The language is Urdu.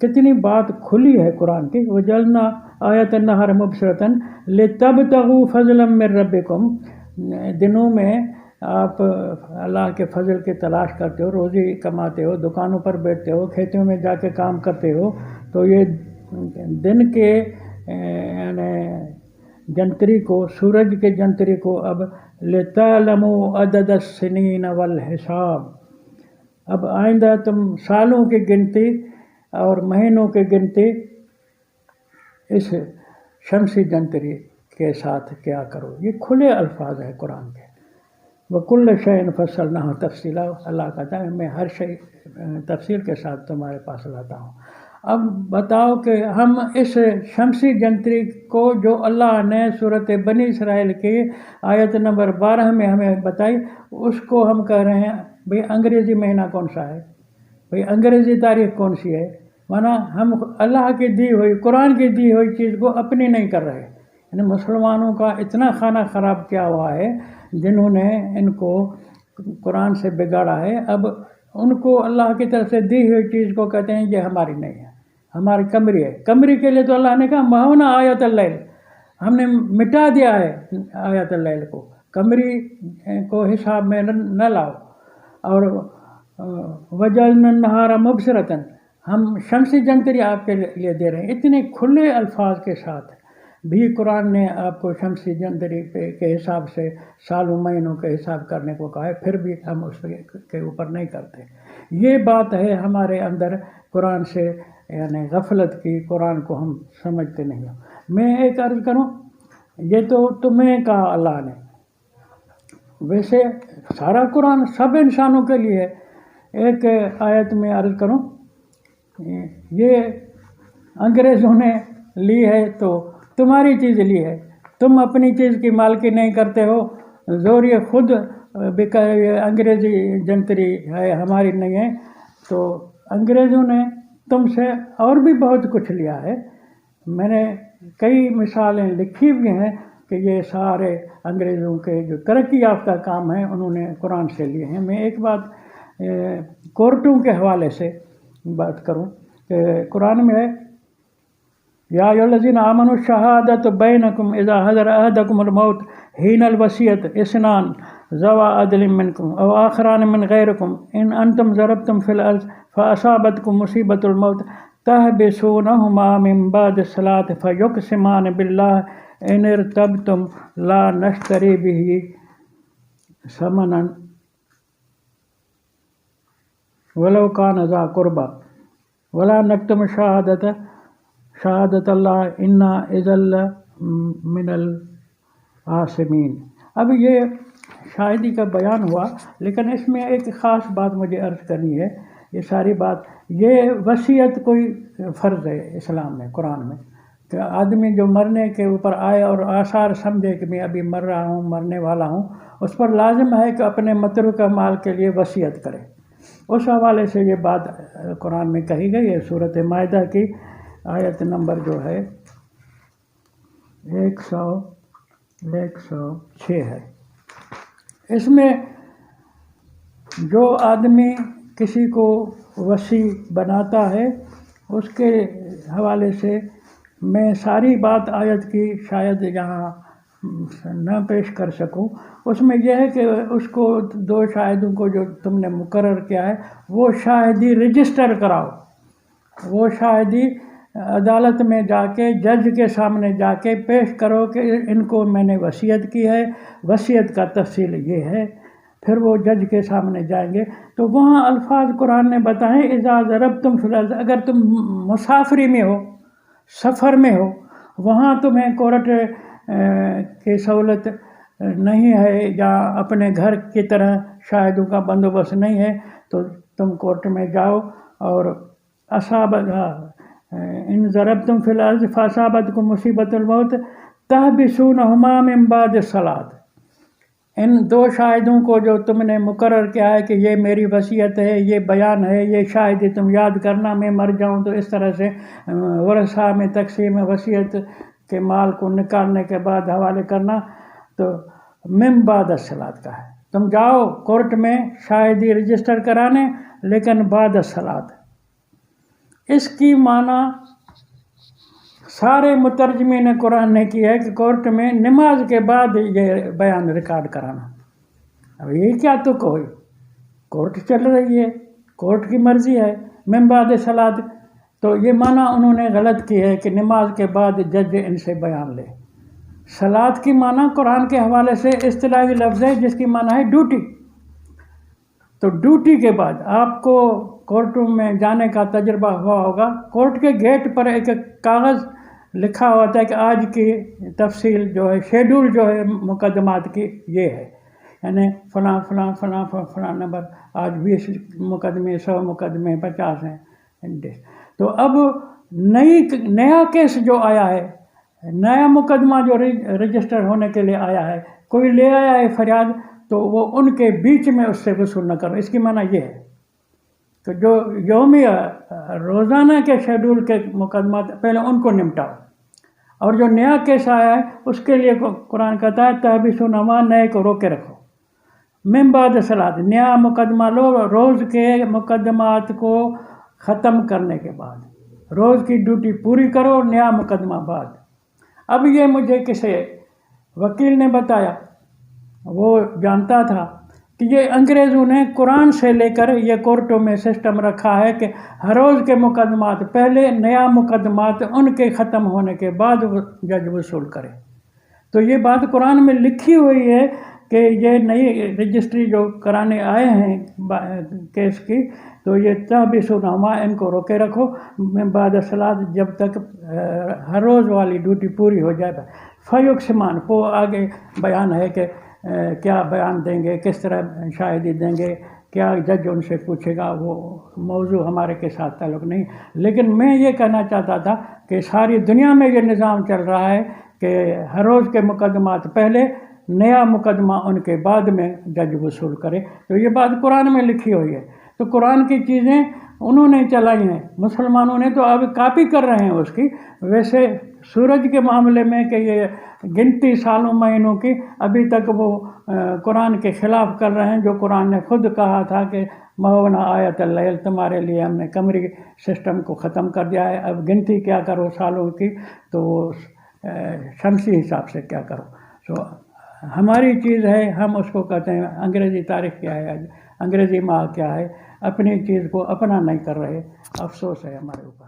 کتنی بات کھلی ہے قرآن کی. وجعلنا آیۃ النہار مبصرۃ لتبتغوا فضلا من ربکم. دنوں میں آپ اللہ کے فضل کی تلاش کرتے ہو، روزی کماتے ہو، دکانوں پر بیٹھتے ہو، کھیتوں میں جا کے کام کرتے ہو، تو یہ دن کے یعنی جنتری کو، سورج کے جنتری کو اب لِتَعْلَمُوا عَدَدَ السِّنِينَ وَالْحِسَابَ، اب آئندہ تم سالوں کی گنتی اور مہینوں کی گنتی اس شمسی جنتری کے ساتھ کیا کرو. یہ کھلے الفاظ ہیں قرآن کے. وَكُلَّ شَيْءٍ فَصَّلْنَاهُ تَفْصِيلًا. اللہ کہتا ہے میں ہر شے تفصیل کے ساتھ تمہارے پاس لاتا ہوں. اب بتاؤ کہ ہم اس شمسی جنتری کو جو اللہ نے صورت بنی اسرائیل کی آیت نمبر 12 میں ہمیں بتائی، اس کو ہم کہہ رہے ہیں بھئی انگریزی مہینہ کون سا ہے، بھئی انگریزی تاریخ کون سی ہے. مانا ہم اللہ کی دی ہوئی، قرآن کی دی ہوئی چیز کو اپنی نہیں کر رہے. یعنی مسلمانوں کا اتنا کھانا خراب کیا ہوا ہے جنہوں نے ان کو قرآن سے بگاڑا ہے. اب ان کو اللہ کی طرف سے دی ہوئی چیز کو کہتے ہیں یہ ہماری نہیں ہے، ہماری قمری ہے. قمری کے لیے تو اللہ نے کہا مَحَوْنَا آیَةَ اللَّيْلِ، ہم نے مٹا دیا ہے آیت اللیل کو، قمری کو حساب میں نہ لاؤ. اور وَجَعَلْنَا النَّهَارَ مُبْصِرَةً، ہم شمسی جنتری آپ کے لیے دے رہے ہیں. اتنے کھلے الفاظ کے ساتھ بھی قرآن نے آپ کو شمسی جنتری کے حساب سے سالوں مہینوں کے حساب کرنے کو کہا ہے، پھر بھی ہم اس کے اوپر نہیں کرتے. یہ بات ہے ہمارے اندر قرآن سے یعنی غفلت کی، قرآن کو ہم سمجھتے نہیں ہو. میں ایک عرض کروں، یہ تو تمہیں کہا اللہ نے، ویسے سارا قرآن سب انسانوں کے لیے. ایک آیت میں عرض کروں، یہ انگریزوں نے لی ہے تو تمہاری چیز لی ہے، تم اپنی چیز کی مالکی نہیں کرتے ہو، زور یہ خود انگریزی جنتری ہے ہماری نہیں ہے. تو انگریزوں نے تم سے اور بھی بہت کچھ لیا ہے. میں نے کئی مثالیں لکھی بھی ہیں کہ یہ سارے انگریزوں کے جو ترقی یافتہ کام ہیں انہوں نے قرآن سے لیے ہیں. میں ایک بات کورٹوں کے حوالے سے بات کروں کہ قرآن میں ہے یا ایھا الذین آمنوا الشہادۃ بینکم اذا حضر احدکم الموت حین الوصیۃ اثنان ذوی عدل منکم او آخران من غیرکم ان انتم ضربتم فی الارض فاصابتکم مصیبۃ الموت تحبسونہما من بعد الصلاۃ فیقسمان باللہ ان ارتبتم لا نشتری بہ ثمنا ولو کان ذا قربی ولا نکتم شہادت اللہ انا اذا من العاصمین. اب یہ شاہدی کا بیان ہوا، لیکن اس میں ایک خاص بات مجھے عرض کرنی ہے. یہ ساری بات، یہ وصیت کوئی فرض ہے اسلام میں، قرآن میں، کہ آدمی جو مرنے کے اوپر آئے اور آثار سمجھے کہ میں ابھی مر رہا ہوں، مرنے والا ہوں، اس پر لازم ہے کہ اپنے متروکہ مال کے لیے وصیت کرے. اس حوالے سے یہ بات قرآن میں کہی گئی ہے. سورۃ مائدہ کی آیت نمبر جو ہے 106 ہے. اس میں جو آدمی کسی کو وصی بناتا ہے اس کے حوالے سے میں ساری بات آیت کی شاید یہاں نہ پیش کر سکوں. اس میں یہ ہے کہ اس کو 2 شاہدوں کو جو تم نے مقرر کیا ہے وہ شاہدی رجسٹر کراؤ. وہ شاہدی عدالت میں جا کے جج کے سامنے جا کے پیش کرو کہ ان کو میں نے وصیت کی ہے، وصیت کا تفصیل یہ ہے. پھر وہ جج کے سامنے جائیں گے تو وہاں الفاظ قرآن نے بتائیں اذا ضربتم فی الارض، اگر تم مسافری میں ہو، سفر میں ہو، وہاں تمہیں کورٹ کی سہولت نہیں ہے یا اپنے گھر کی طرح شاہدوں کا بندوبست نہیں ہے، تو تم کورٹ میں جاؤ اور ان ضربتم فی الارض فاصابتکم مصیبۃ الموت تحبسونہما من بعد الصلاۃ. ان 2 شاہدوں کو جو تم نے مقرر کیا ہے کہ یہ میری وصیت ہے، یہ بیان ہے، یہ شاہدی تم یاد کرنا، میں مر جاؤں تو اس طرح سے ورثہ میں تقسیم وصیت کے مال کو نکالنے کے بعد حوالے کرنا، تو من بعد الصلاۃ کا ہے. تم جاؤ کورٹ میں شاہدی رجسٹر کرانے، لیکن بعد الصلاۃ. اس کی معنی سارے مترجمین قرآن نے کی ہے کہ کورٹ میں نماز کے بعد یہ بیان ریکارڈ کرانا. اب یہ کیا تو کوئی کورٹ چل رہی ہے، کورٹ کی مرضی ہے من بعد صلاۃ. تو یہ معنی انہوں نے غلط کی ہے کہ نماز کے بعد جج ان سے بیان لے. صلاۃ کی معنی قرآن کے حوالے سے اصطلاحی لفظ ہے جس کی معنی ہے ڈیوٹی. تو ڈیوٹی کے بعد آپ کو کورٹوں میں جانے کا تجربہ ہوا ہوگا، کورٹ کے گیٹ پر ایک کاغذ لکھا ہوتا ہے کہ آج کی تفصیل جو ہے، شیڈول جو ہے مقدمات کی یہ ہے، یعنی فلاں فلاں فلاں فلاں نمبر، آج 20 مقدمے، 100 مقدمے، 50 ہیں. تو اب نیا کیس جو آیا ہے، نیا مقدمہ جو رجسٹر ہونے کے لیے آیا ہے، کوئی لے آیا ہے فریاد، تو وہ ان کے بیچ میں اس سے وصول نہ کرو. اس کی معنی یہ ہے کہ جو یومیہ روزانہ کے شیڈول کے مقدمات پہلے ان کو نمٹاؤ، اور جو نیا کیس آیا ہے اس کے لیے قرآن کہتا ہے تحبیسونہما، نئے کو روکے رکھو. من بعد صلاۃ، نیا مقدمہ لو روز کے مقدمات کو ختم کرنے کے بعد، روز کی ڈیوٹی پوری کرو، نیا مقدمہ بعد. اب یہ مجھے کسی وکیل نے بتایا، وہ جانتا تھا کہ یہ انگریزوں نے قرآن سے لے کر یہ کورٹوں میں سسٹم رکھا ہے کہ ہر روز کے مقدمات پہلے، نیا مقدمات ان کے ختم ہونے کے بعد جج وصول کرے. تو یہ بات قرآن میں لکھی ہوئی ہے کہ یہ نئی رجسٹری جو کرانے آئے ہیں کیس کی، تو یہ تحبیسونہما، ان کو روکے رکھو من بعد صلاۃ، جب تک ہر روز والی ڈیوٹی پوری ہو جائے. فیقسمان، وہ آگے بیان ہے کہ کیا بیان دیں گے، کس طرح شاہدی دیں گے، کیا جج ان سے پوچھے گا، وہ موضوع ہمارے کے ساتھ تعلق نہیں. لیکن میں یہ کہنا چاہتا تھا کہ ساری دنیا میں یہ نظام چل رہا ہے کہ ہر روز کے مقدمات پہلے، نیا مقدمہ ان کے بعد میں جج وصول کرے. تو یہ بات قرآن میں لکھی ہوئی ہے. تو قرآن کی چیزیں انہوں نے چلائی ہیں، مسلمانوں نے تو اب کاپی کر رہے ہیں اس کی. ویسے سورج کے معاملے میں کہ یہ گنتی سالوں مہینوں کی، ابھی تک وہ قرآن کے خلاف کر رہے ہیں، جو قرآن نے خود کہا تھا کہ مہونا آیت اللیل، تمہارے لیے ہم نے قمری سسٹم کو ختم کر دیا ہے، اب گنتی کیا کرو سالوں کی، تو شمسی حساب سے کیا کرو. سو ہماری چیز ہے، ہم اس کو کہتے ہیں انگریزی تاریخ کیا ہے، انگریزی ماہ کیا ہے، اپنی چیز کو اپنا نہیں کر رہے. افسوس ہے ہمارے اوپر.